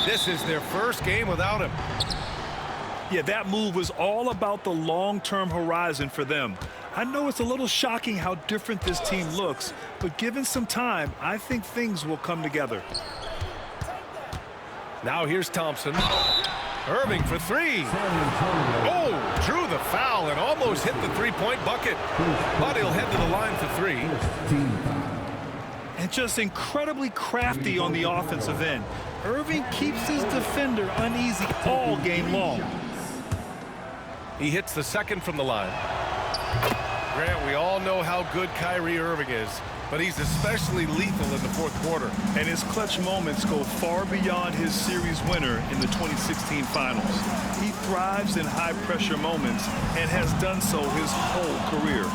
This is their first game without him. Yeah, that move was all about the long-term horizon for them. I know it's a little shocking how different this team looks, but given some time, I think things will come together. Now here's Thompson. Irving for three. Oh, drew the foul and almost hit the three-point bucket. But he'll head to the line for three. And just incredibly crafty on the offensive end. Irving keeps his defender uneasy all game long. He hits the second from the line. Grant, we all know how good Kyrie Irving is, but he's especially lethal in the fourth quarter. And his clutch moments go far beyond his series winner in the 2016 finals. He thrives in high-pressure moments and has done so his whole career.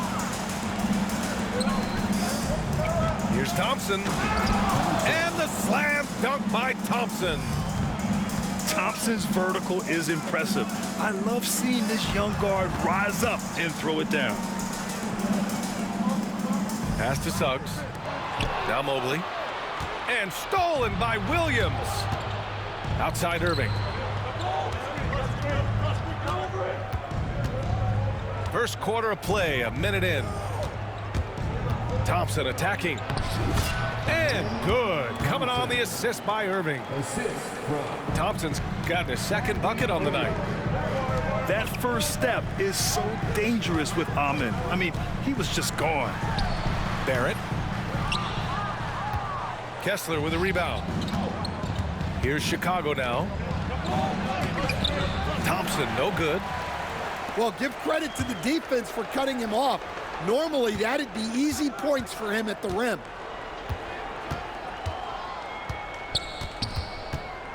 Here's Thompson. And the slam dunk by Thompson. Thompson's vertical is impressive. I love seeing this young guard rise up and throw it down. Pass to Suggs. Now Mobley. And stolen by Williams. Outside Irving. First quarter of play, a minute in. Thompson attacking. And good. Coming on the assist by Irving. Thompson's got his second bucket on the night. That first step is so dangerous with Amen. I mean, he was just gone. Barrett. Kessler with a rebound. Here's Chicago now. Thompson, no good. Well, give credit to the defense for cutting him off. Normally, that'd be easy points for him at the rim.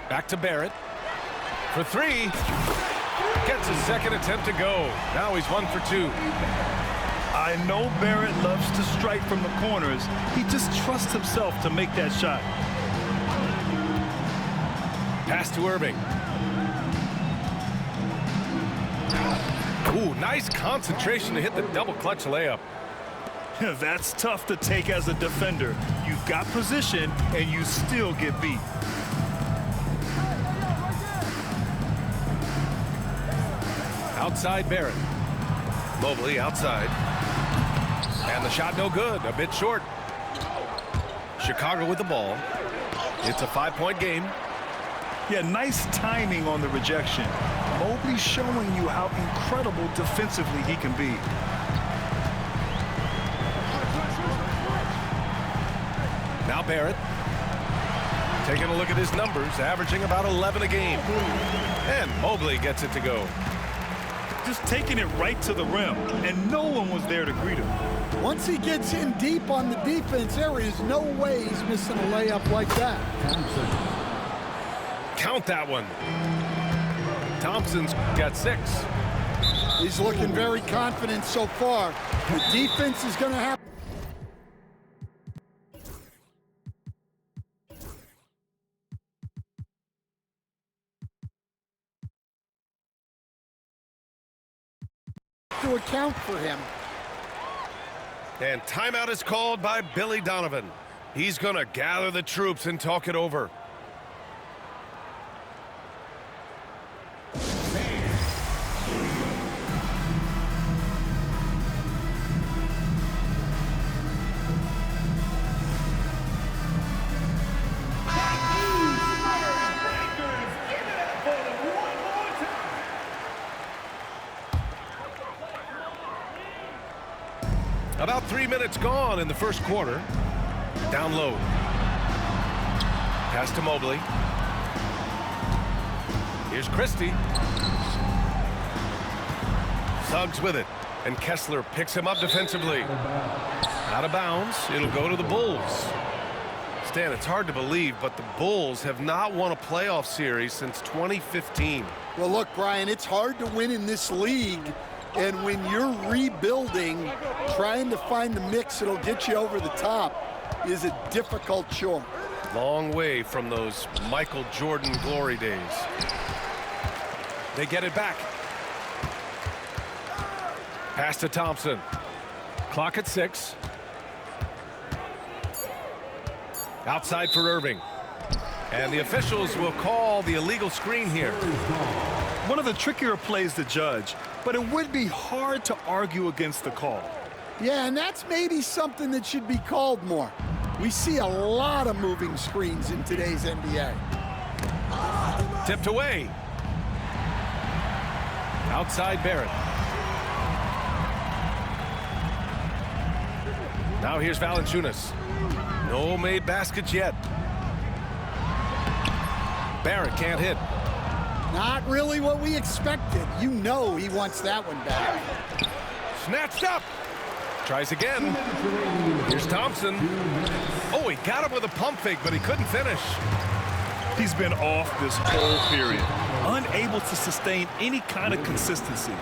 Back to Barrett. For three. Gets his second attempt to go. Now he's 1 for 2. I know Barrett loves to strike from the corners. He just trusts himself to make that shot. Pass to Irving. Ooh, nice concentration to hit the double clutch layup. That's tough to take as a defender. You've got position and you still get beat. Outside Barrett. Mobley outside. And the shot no good, a bit short. Chicago with the ball. It's a 5-point game. Yeah, nice timing on the rejection. Mobley showing you how incredible defensively he can be. Now Barrett. Taking a look at his numbers, averaging about 11 a game. And Mobley gets it to go. Just taking it right to the rim, and no one was there to greet him. Once he gets in deep on the defense, there is no way he's missing a layup like that. Count that one. Thompson's got 6. He's looking very confident so far. The defense is going to have to account for him. And timeout is called by Billy Donovan. He's going to gather the troops and talk it over. About 3 minutes gone in the first quarter. Down low. Pass to Mobley. Here's Christie. Suggs with it. And Kessler picks him up defensively. Out of bounds. It'll go to the Bulls. Stan, it's hard to believe, but the Bulls have not won a playoff series since 2015. Well, look, Brian, it's hard to win in this league. And when you're rebuilding, trying to find the mix that'll get you over the top is a difficult chore. Long way from those Michael Jordan glory days. They get it back. Pass to Thompson. Clock at 6. Outside for Irving. And the officials will call the illegal screen here. One of the trickier plays to judge, but it would be hard to argue against the call. Yeah, and that's maybe something that should be called more. We see a lot of moving screens in today's NBA. Tipped away. Outside Barrett. Now here's Valanciunas. No made baskets yet. Barrett can't hit. Not really what we expected. You know he wants that one back. Snatched up. Tries again. Here's Thompson. Oh, he got him with a pump fake, but he couldn't finish. He's been off this whole period, unable to sustain any kind of consistency.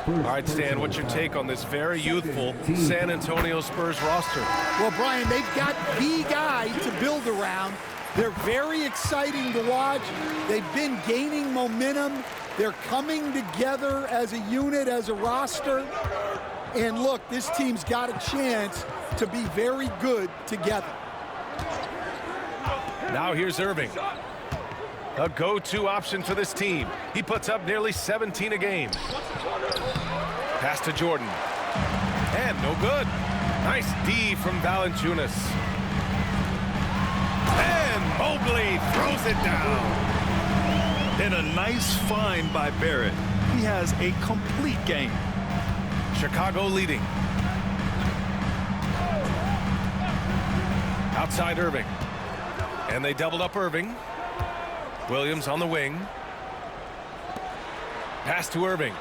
All right, Stan, what's your take on this very youthful San Antonio Spurs roster? Well, Brian, they've got the guy to build around. They're very exciting to watch. They've been gaining momentum. They're coming together as a unit, as a roster. And look, this team's got a chance to be very good together. Now here's Irving. A go-to option for this team. He puts up nearly 17 a game. Pass to Jordan. And no good. Nice D from Valanciunas. And Mobley throws it down. And a nice find by Barrett. He has a complete game. Chicago leading. Outside Irving. And they doubled up Irving. Williams on the wing. Pass to Irving.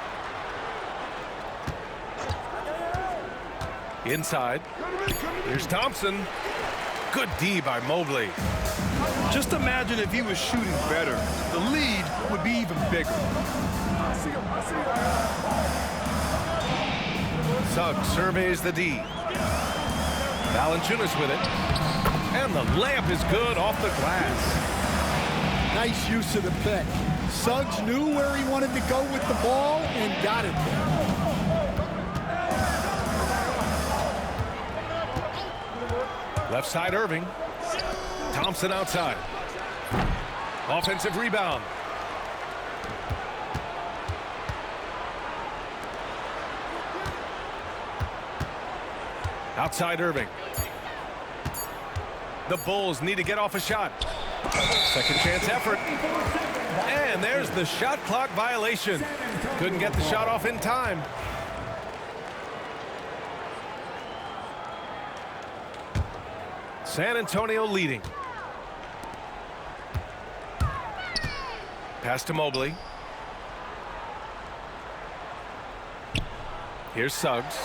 Inside. Here's Thompson. Good D by Mobley. Just imagine if he was shooting better. The lead would be even bigger. Suggs surveys the D. Valanciunas with it. And the layup is good off the glass. Nice use of the pick. Suggs knew where he wanted to go with the ball and got it there. Left side Irving. Thompson outside. Offensive rebound. Outside Irving. The Bulls need to get off a shot. Second chance effort. And there's the shot clock violation. Couldn't get the shot off in time. San Antonio leading. Pass to Mobley. Here's Suggs.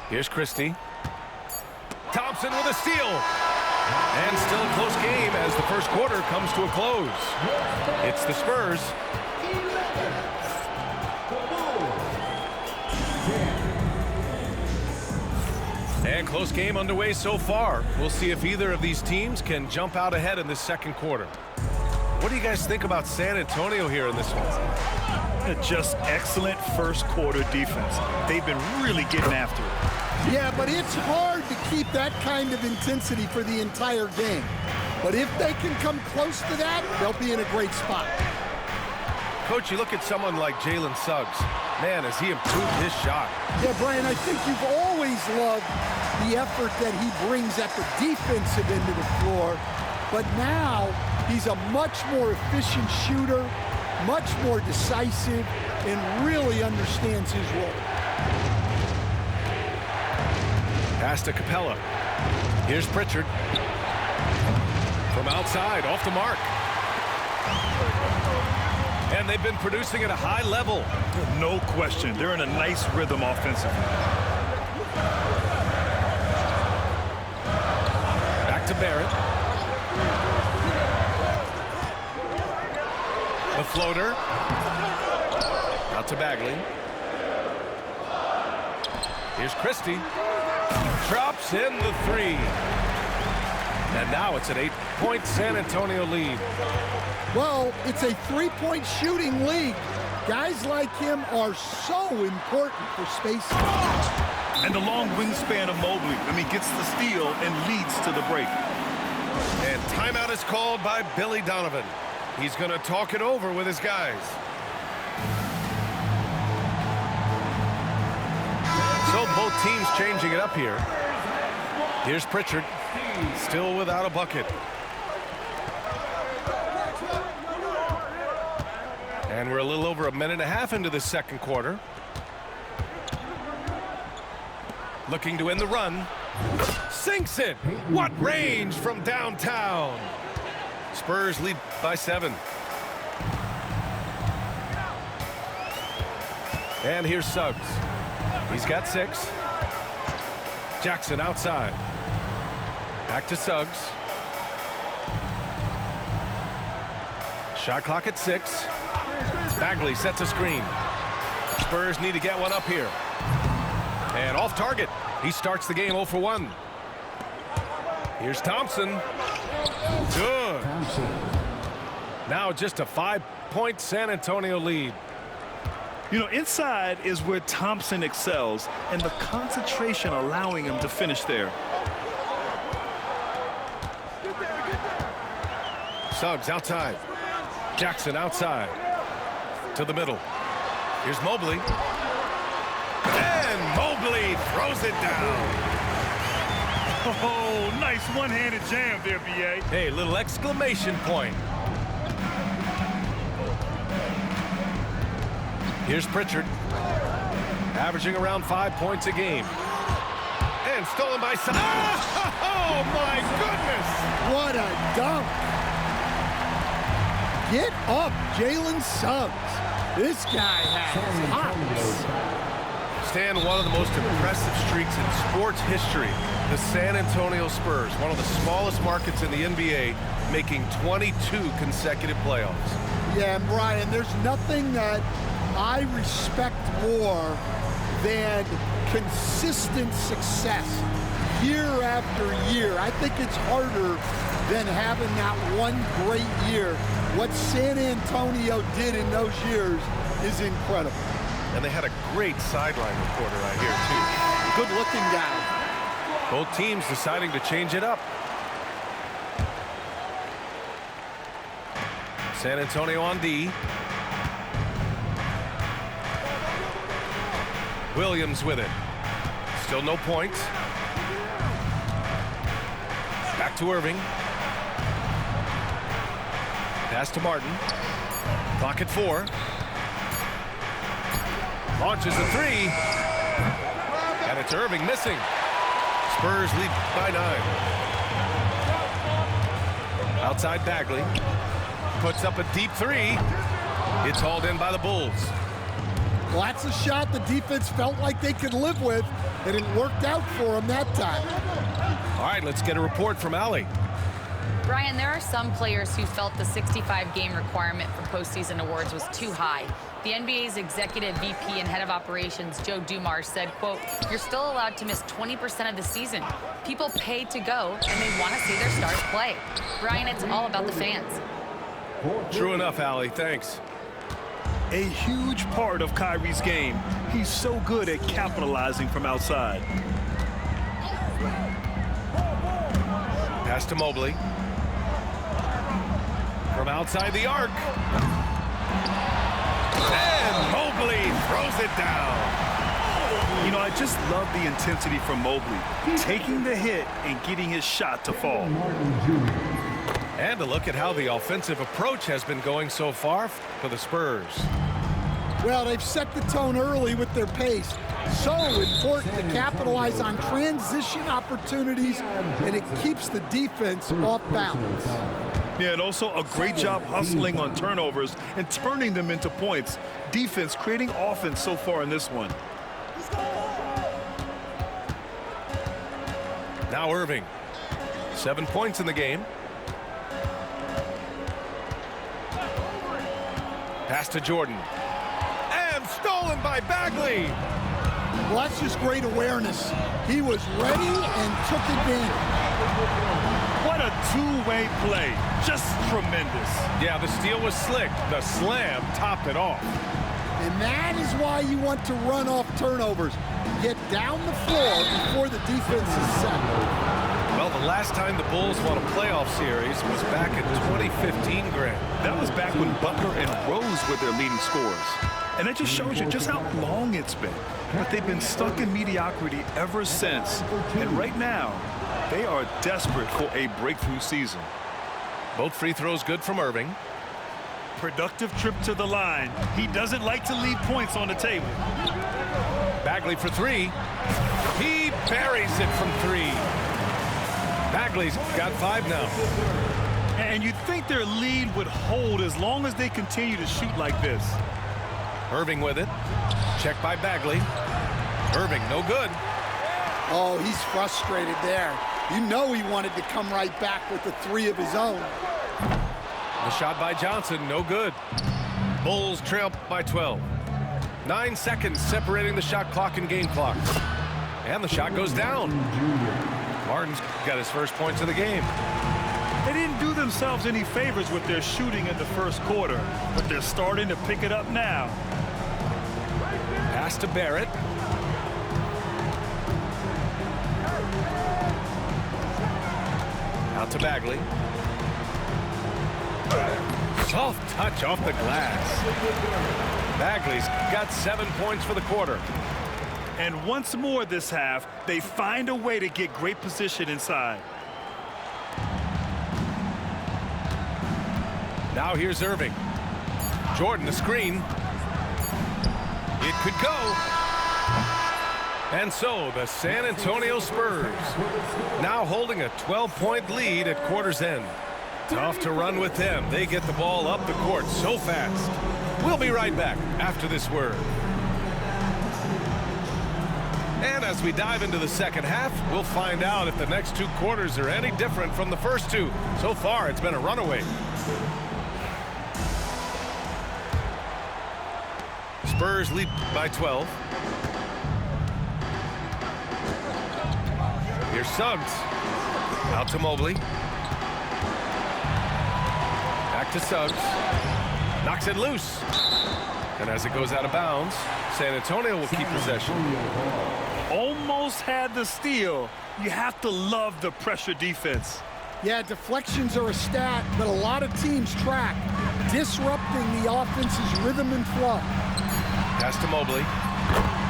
Here's Christie. Thompson with a steal. And still a close game as the first quarter comes to a close. It's the Spurs. And close game underway so far. We'll see if either of these teams can jump out ahead in this second quarter. What do you guys think about San Antonio here in this one? Just excellent first quarter defense. They've been really getting after it. Yeah, but it's hard to keep that kind of intensity for the entire game. But if they can come close to that, they'll be in a great spot. Coach, you look at someone like Jalen Suggs. Man, has he improved his shot. Yeah, Brian, I think you've always loved the effort that he brings at the defensive end of the floor. But now he's a much more efficient shooter, much more decisive, and really understands his role. Pass to Capella. Here's Pritchard. From outside, off the mark. And they've been producing at a high level. No question. They're in a nice rhythm offensively. Back to Barrett. The floater. Out to Bagley. Here's Christie. Drops in the three. And now it's an 8-point San Antonio lead. Well, it's a three-point shooting league. Guys like him are so important for spacing. And the long wingspan of Mobley. Gets the steal and leads to the break. And timeout is called by Billy Donovan. He's going to talk it over with his guys. So both teams changing it up here. Here's Pritchard, still without a bucket. And we're a little over a minute and a half into the second quarter. Looking to end the run. Sinks it. What range from downtown. Spurs lead by 7. And here's Suggs. He's got 6. Jackson outside. Back to Suggs. Shot clock at 6. Bagley sets a screen. Spurs need to get one up here. And off target. He starts the game 0 for 1. Here's Thompson. Good. Now just a 5-point San Antonio lead. Inside is where Thompson excels, and the concentration allowing him to finish there. Suggs outside. Jackson outside. To the middle. Here's Mobley. And Mobley throws it down. Oh, nice one-handed jam there, B.A. Hey, little exclamation point. Here's Pritchard. Averaging around 5 points a game. And stolen by Suggs. Oh, my goodness. What a dunk. Get up, Jalen Suggs. This guy has hops. Stan, one of the most impressive streaks in sports history. The San Antonio Spurs, one of the smallest markets in the NBA, making 22 consecutive playoffs. Yeah, and Brian, there's nothing that I respect more than consistent success year after year. I think it's harder than having that one great year. What San Antonio did in those years is incredible. And they had a great sideline reporter, I hear, too. Good-looking guy. Both teams deciding to change it up. San Antonio on D. Williams with it. Still no points. Back to Irving. Pass to Martin. Clock at 4. Launches a 3. And it's Irving missing. Spurs lead by 9. Outside Bagley. Puts up a deep 3. It's hauled in by the Bulls. Well, that's a shot the defense felt like they could live with, and it worked out for them that time. All right, let's get a report from Allie. Brian, there are some players who felt the 65-game requirement for postseason awards was too high. The NBA's executive VP and head of operations, Joe Dumars, said, quote, "You're still allowed to miss 20% of the season. People pay to go, and they want to see their stars play." Brian, it's all about the fans. True enough, Allie. Thanks. A huge part of Kyrie's game. He's so good at capitalizing from outside. Pass to Mobley. From outside the arc. And Mobley throws it down. I just love the intensity from Mobley. Taking the hit and getting his shot to fall. And a look at how the offensive approach has been going so far for the Spurs. Well, they've set the tone early with their pace. So important to capitalize on transition opportunities, and it keeps the defense off balance. Yeah, and also a great job hustling on turnovers and turning them into points. Defense creating offense so far in this one. Now Irving. 7 points in the game. Pass to Jordan. And stolen by Bagley. Well, that's just great awareness. He was ready and took advantage. What a two-way play. Just tremendous. Yeah, the steal was slick. The slam topped it off. And that is why you want to run off turnovers. get down the floor before the defense is set. Well, the last time the Bulls won a playoff series was back in 2015, Grant. That was back when Butler and Rose were their leading scorers. And that just shows you just how long it's been. But they've been stuck in mediocrity ever since. And right now, they are desperate for a breakthrough season. Both free throws good from Irving. Productive trip to the line. He doesn't like to leave points on the table. Bagley for three. He buries it from three. Bagley's got 5 now. And you'd think their lead would hold as long as they continue to shoot like this. Irving with it. Check by Bagley. Irving, no good. Oh, he's frustrated there. You know he wanted to come right back with the 3 of his own. The shot by Johnson, no good. Bulls trail by 12. 9 seconds separating the shot clock and game clock. And the shot goes down. Martin's got his first points of the game. They didn't do themselves any favors with their shooting in the first quarter, but they're starting to pick it up now. Pass to Barrett. Out to Bagley. Soft touch off the glass. Bagley's got 7 points for the quarter. And once more this half, they find a way to get great position inside. Now here's Irving. Jordan, the screen. It could go. And so the San Antonio Spurs now holding a 12-point lead at quarter's end. Tough to run with them. They get the ball up the court so fast. We'll be right back after this word. And as we dive into the second half, we'll find out if the next 2 quarters are any different from the first 2. So far, it's been a runaway. Spurs lead by 12. Here's Suggs. Out to Mobley. Back to Suggs. Knocks it loose. And as it goes out of bounds, San Antonio will keep possession. Almost had the steal. You have to love the pressure defense. Yeah, deflections are a stat that a lot of teams track, disrupting the offense's rhythm and flow. Pass to Mobley.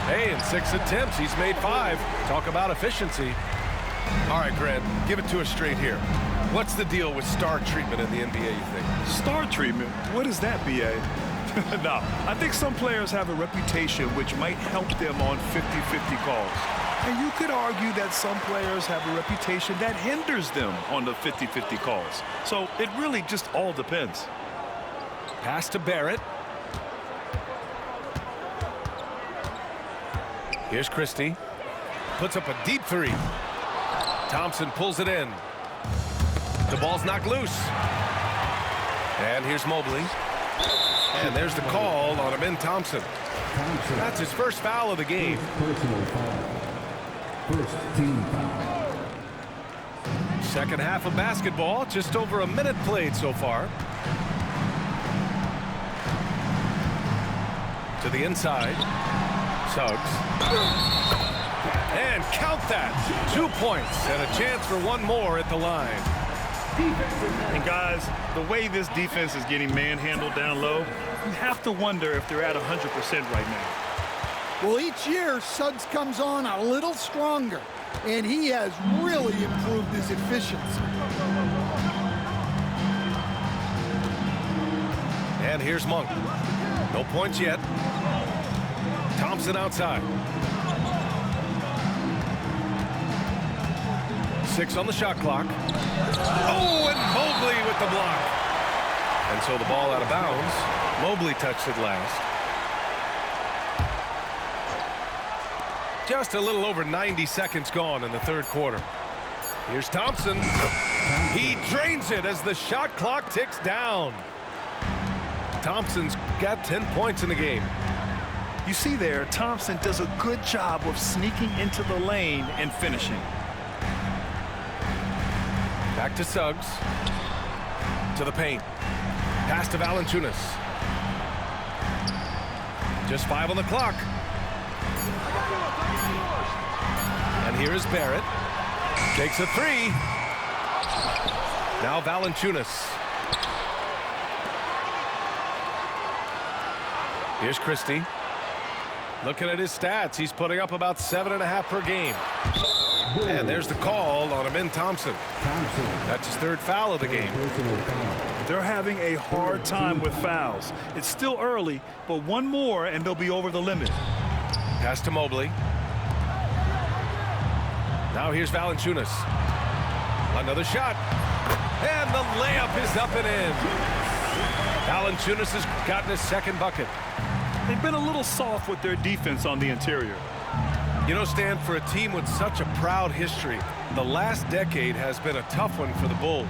Hey, in 6 attempts, he's made 5. Talk about efficiency. All right, Grant, give it to us straight here. What's the deal with star treatment in the NBA, you think? Star treatment? What is that, B.A.? No, I think some players have a reputation which might help them on 50-50 calls. And you could argue that some players have a reputation that hinders them on the 50-50 calls. So it really just all depends. Pass to Barrett. Here's Christie. Puts up a deep 3. Thompson pulls it in. The ball's knocked loose. And here's Mobley. And there's the call on Amin Thompson. That's his first foul of the game. First team foul. Second half of basketball, just over a minute played so far. To the inside. Suggs. And count that. 2 points and a chance for one more at the line. And guys, the way this defense is getting manhandled down low, you have to wonder if they're at 100% right now. Well, each year, Suggs comes on a little stronger, and he has really improved his efficiency. And here's Monk. No points yet. Thompson outside. 6 on the shot clock. Oh, and Mobley with the block. And so the ball out of bounds. Mobley touched it last. Just a little over 90 seconds gone in the third quarter. Here's Thompson. He drains it as the shot clock ticks down. Thompson's got 10 points in the game. You see there, Thompson does a good job of sneaking into the lane and finishing. Back to Suggs. To the paint. Pass to Valanciunas. Just 5 on the clock. And here is Barrett. Takes a three. Now Valanciunas. Here's Christie. Looking at his stats, he's putting up about 7.5 per game. And there's the call on Amin Thompson. That's his third foul of the game. They're having a hard time with fouls. It's still early, but one more and they'll be over the limit. Pass to Mobley. Now here's Valanciunas. Another shot. And the layup is up and in. Valanciunas has gotten his second bucket. They've been a little soft with their defense on the interior. You know, Stan, for a team with such a proud history, the last decade has been a tough one for the Bulls.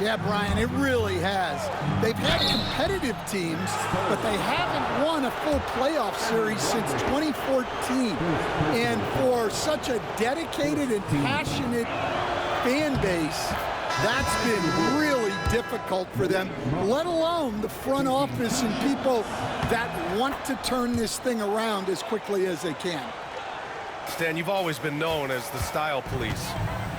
Yeah, Brian, it really has. They've had competitive teams, but they haven't won a full playoff series since 2014. And for such a dedicated and passionate fan base, that's been really difficult for them, let alone the front office and people that want to turn this thing around as quickly as they can. Stan, you've always been known as the style police.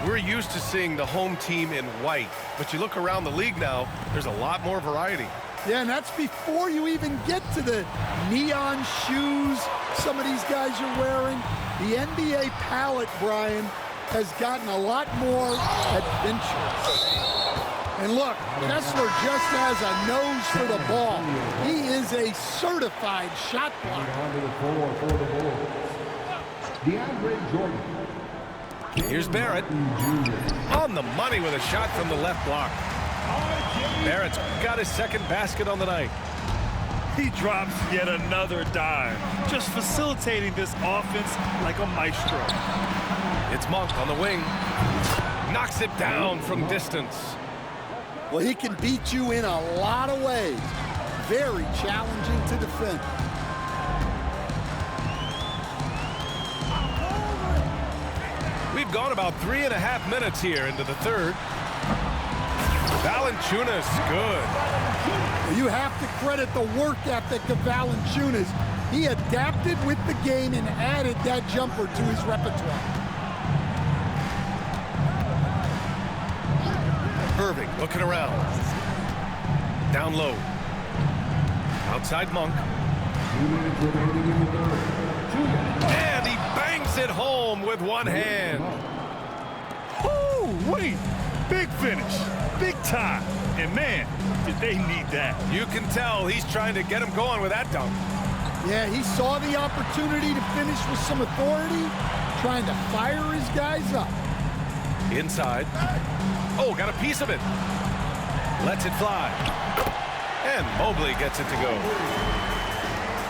We're used to seeing the home team in white, but you look around the league now, there's a lot more variety. Yeah, and that's before you even get to the neon shoes some of these guys are wearing. The NBA palette, Brian, has gotten a lot more adventurous. And look, Kessler just has a nose for the ball. He is a certified shot blocker. DeAndre Jordan. Here's Barrett. On the money with a shot from the left block. Barrett's got his second basket on the night. He drops yet another dime, just facilitating this offense like a maestro. It's Monk on the wing. Knocks it down from distance. Well, he can beat you in a lot of ways. Very challenging to defend. We've gone about 3.5 minutes here into the third. Valanciunas, good. You have to credit the work ethic of Valanciunas. He adapted with the game and added that jumper to his repertoire. Irving looking around. Down low. Outside Monk. 2 minutes remaining in the third. And he bangs it home with one hand. Oh, wait. Big finish. Big time. And man, did they need that. You can tell he's trying to get him going with that dunk. Yeah, he saw the opportunity to finish with some authority, trying to fire his guys up. Inside. Oh, got a piece of it. Lets it fly. And Mobley gets it to go.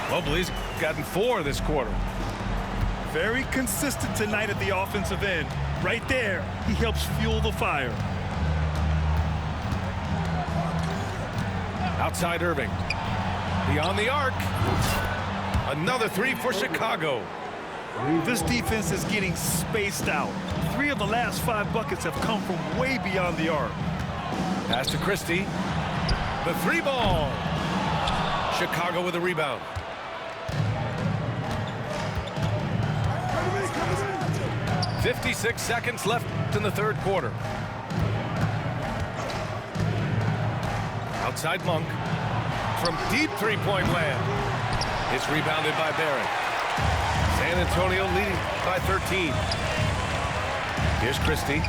Mobley's gotten 4 this quarter. Very consistent tonight at the offensive end. Right there, he helps fuel the fire. Outside Irving. Beyond the arc. Another 3 for Chicago. This defense is getting spaced out. 3 of the last 5 buckets have come from way beyond the arc. Pass to Christie. The 3 ball. Chicago with a rebound. .56 seconds left in the third quarter. Outside Monk. From deep three-point land. It's rebounded by Barrett. San Antonio leading by 13. Here's Christie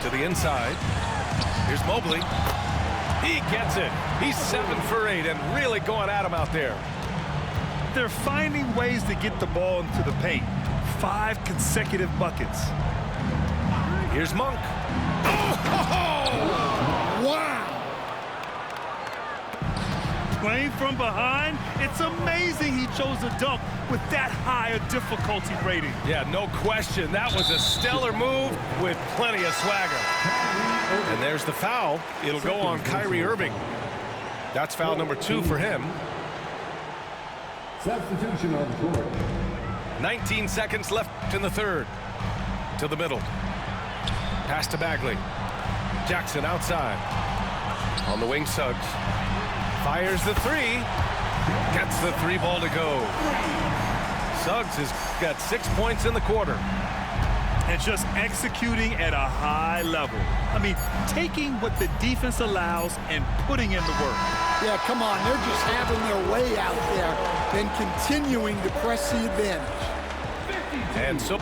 to the inside. Here's Mobley. He gets it. He's 7 for 8 and really going at him out there. They're finding ways to get the ball into the paint. 5 consecutive buckets. Here's Monk. Oh! Wow! Playing from behind, it's amazing he chose a dunk with that high a difficulty rating. Yeah, no question. That was a stellar move with plenty of swagger. And there's the foul. It'll go on Kyrie Irving. That's foul number 2 for him. Substitution on the court. 19 seconds left in the third. To the middle. Pass to Bagley. Jackson outside. On the wing, Suggs. Fires the 3. Gets the 3 ball to go. Suggs has got 6 points in the quarter. And just executing at a high level. I mean, taking what the defense allows and putting in the work. Yeah, come on. They're just having their way out there and continuing to press the advantage. And so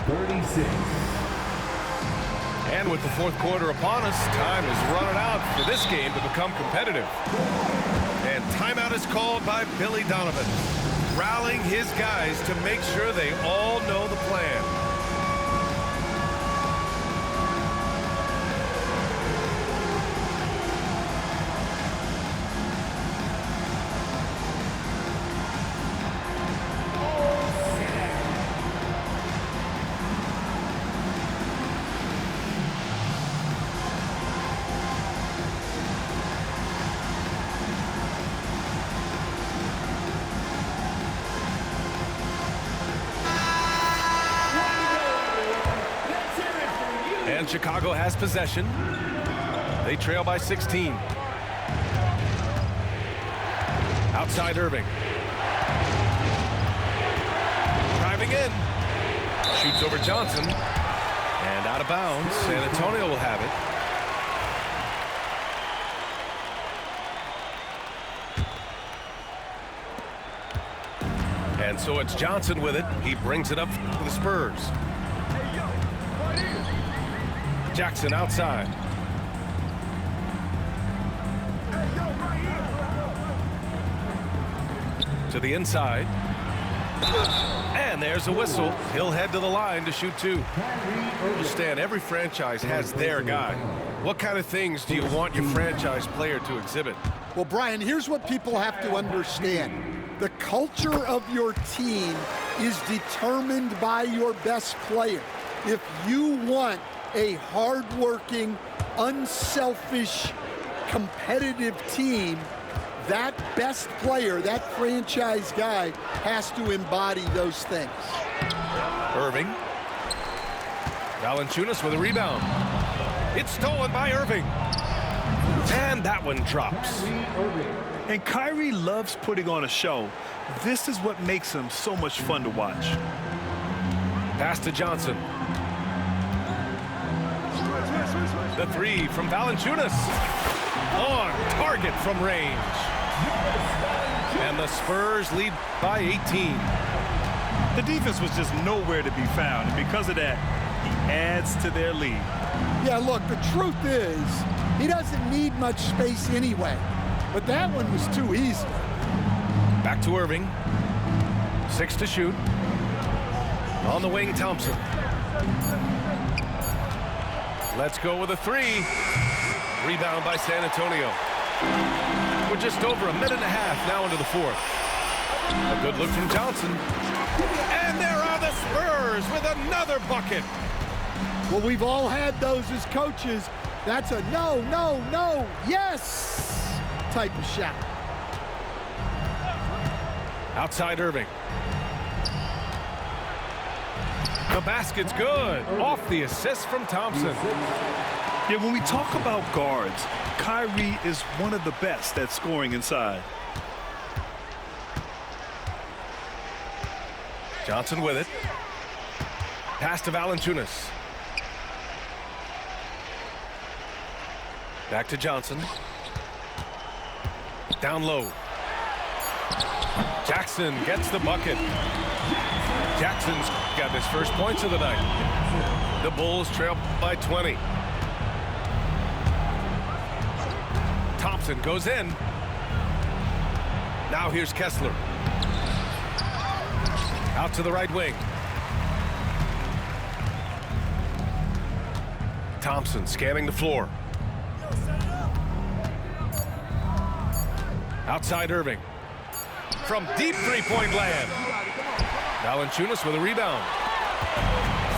36. And with the fourth quarter upon us, time is running out for this game to become competitive. And timeout is called by Billy Donovan, rallying his guys to make sure they all know the plan. And Chicago has possession. They trail by 16. Outside Irving. Driving in. Shoots over Johnson. And out of bounds. San Antonio will have it. And so it's Johnson with it. He brings it up for the Spurs. Jackson outside. To the inside. And there's a whistle. He'll head to the line to shoot two. Stan, every franchise has their guy. What kind of things do you want your franchise player to exhibit? Well, Brian, here's what people have to understand. The culture of your team is determined by your best player. If you want a hard-working, unselfish, competitive team, that best player, that franchise guy, has to embody those things. Irving. Valanciunas with a rebound. It's stolen by Irving. And that one drops. And Kyrie loves putting on a show. This is what makes him so much fun to watch. Pass to Johnson. The three from Valanciunas. On target from range. And the Spurs lead by 18. The defense was just nowhere to be found, and because of that, he adds to their lead. Yeah, look, the truth is, he doesn't need much space anyway. But that one was too easy. Back to Irving. 6 to shoot. On the wing, Thompson. Let's go with a three. Rebound by San Antonio. We're just over a minute and a half now into the fourth. A good look from Johnson. And there are the Spurs with another bucket. Well, we've all had those as coaches. That's a no, no, no, yes type of shot. Outside Irving. The basket's good. Off the assist from Thompson. Yeah, when we talk about guards, Kyrie is one of the best at scoring inside. Johnson with it. Pass to Valanciunas. Back to Johnson. Down low. Jackson gets the bucket. Jackson's got his first points of the night. The Bulls trail by 20. Thompson goes in. Now here's Kessler. Out to the right wing. Thompson scanning the floor. Outside Irving. From deep three-point land. Valanciunas with a rebound.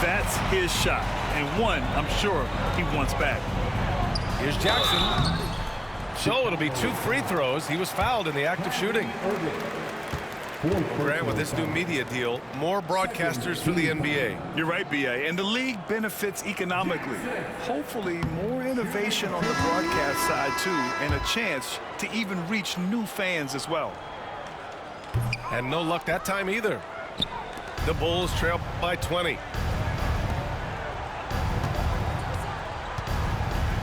That's his shot, and one I'm sure he wants back. Here's Jackson. So it'll be 2 free throws. He was fouled in the act of shooting. Grant, with this new media deal, more broadcasters for the NBA. You're right, B.A., and the league benefits economically. Hopefully, more innovation on the broadcast side, too, and a chance to even reach new fans as well. And no luck that time either. The Bulls trail by 20.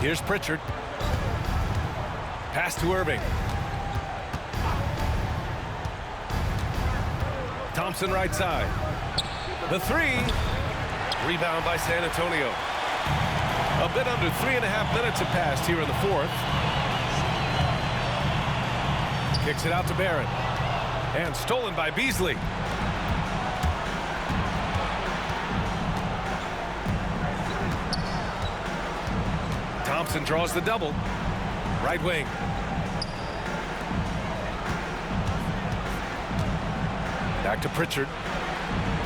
Here's Pritchard. Pass to Irving. Thompson right side. The three. Rebound by San Antonio. A bit under 3.5 minutes have passed here in the fourth. Kicks it out to Barrett. And stolen by Beasley. Thompson draws the double. Right wing. Back to Pritchard.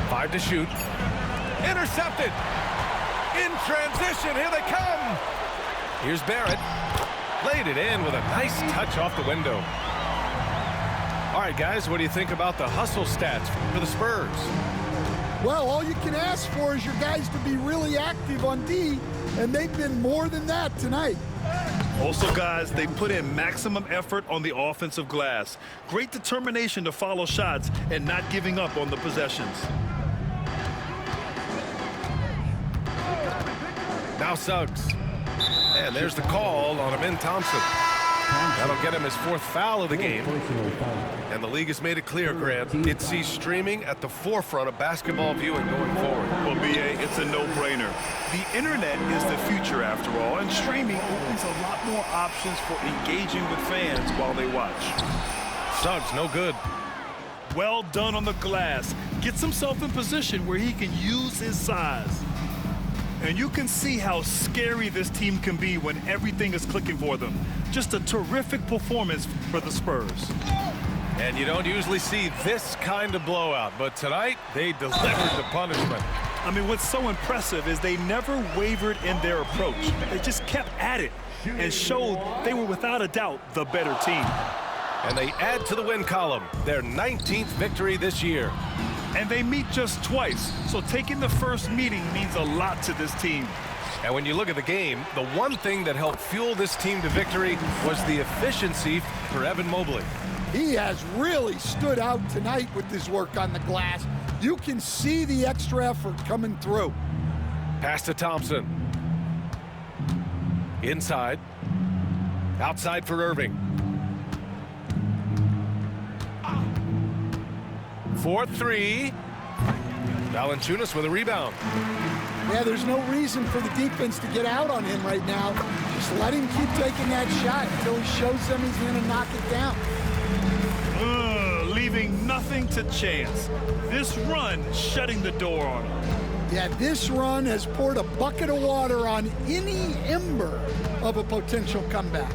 5 to shoot. Intercepted. In transition. Here they come. Here's Barrett. Laid it in with a nice touch off the window. All right, guys, what do you think about the hustle stats for the Spurs? Well, all you can ask for is your guys to be really active on D, and they've been more than that tonight. Also, guys, they put in maximum effort on the offensive glass. Great determination to follow shots and not giving up on the possessions. Now Suggs. And there's the call on Amin Thompson. That'll get him his 4th foul of the game. And the league has made it clear, Grant, it sees streaming at the forefront of basketball viewing going forward. Well, B.A., it's a no-brainer. The internet is the future, after all, and streaming opens a lot more options for engaging with fans while they watch. Suggs, no good. Well done on the glass. Gets himself in position where he can use his size. And you can see how scary this team can be when everything is clicking for them. Just a terrific performance for the Spurs. And you don't usually see this kind of blowout, but tonight they delivered the punishment. I mean, what's so impressive is they never wavered in their approach. They just kept at it and showed they were without a doubt the better team. And they add to the win column, their 19th victory this year. And they meet just twice, so taking the first meeting means a lot to this team. And when you look at the game, the one thing that helped fuel this team to victory was the efficiency for Evan Mobley. He has really stood out tonight with his work on the glass. You can see the extra effort coming through. Pass to Thompson. Inside. Outside for Irving. 4-3. Valanciunas with a rebound. Yeah, there's no reason for the defense to get out on him right now. Just let him keep taking that shot until he shows them he's going to knock it down. Leaving nothing to chance. This run shutting the door on him. Yeah, this run has poured a bucket of water on any ember of a potential comeback.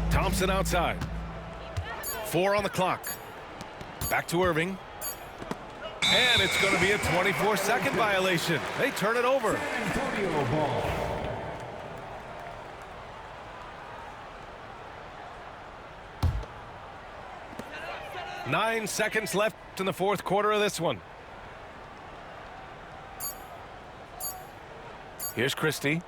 Thompson outside. 4 on the clock. Back to Irving. And it's going to be a 24-second violation. They turn it over. Antonio ball. Nine seconds left in the fourth quarter of this one. Here's Christie.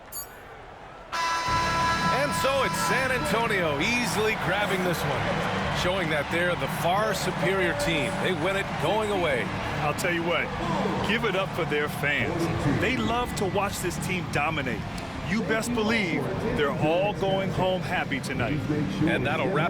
And so it's San Antonio easily grabbing this one, showing that they're the far superior team. They win it going away. I'll tell you what, give it up for their fans. They love to watch this team dominate. You best believe they're all going home happy tonight. And that'll wrap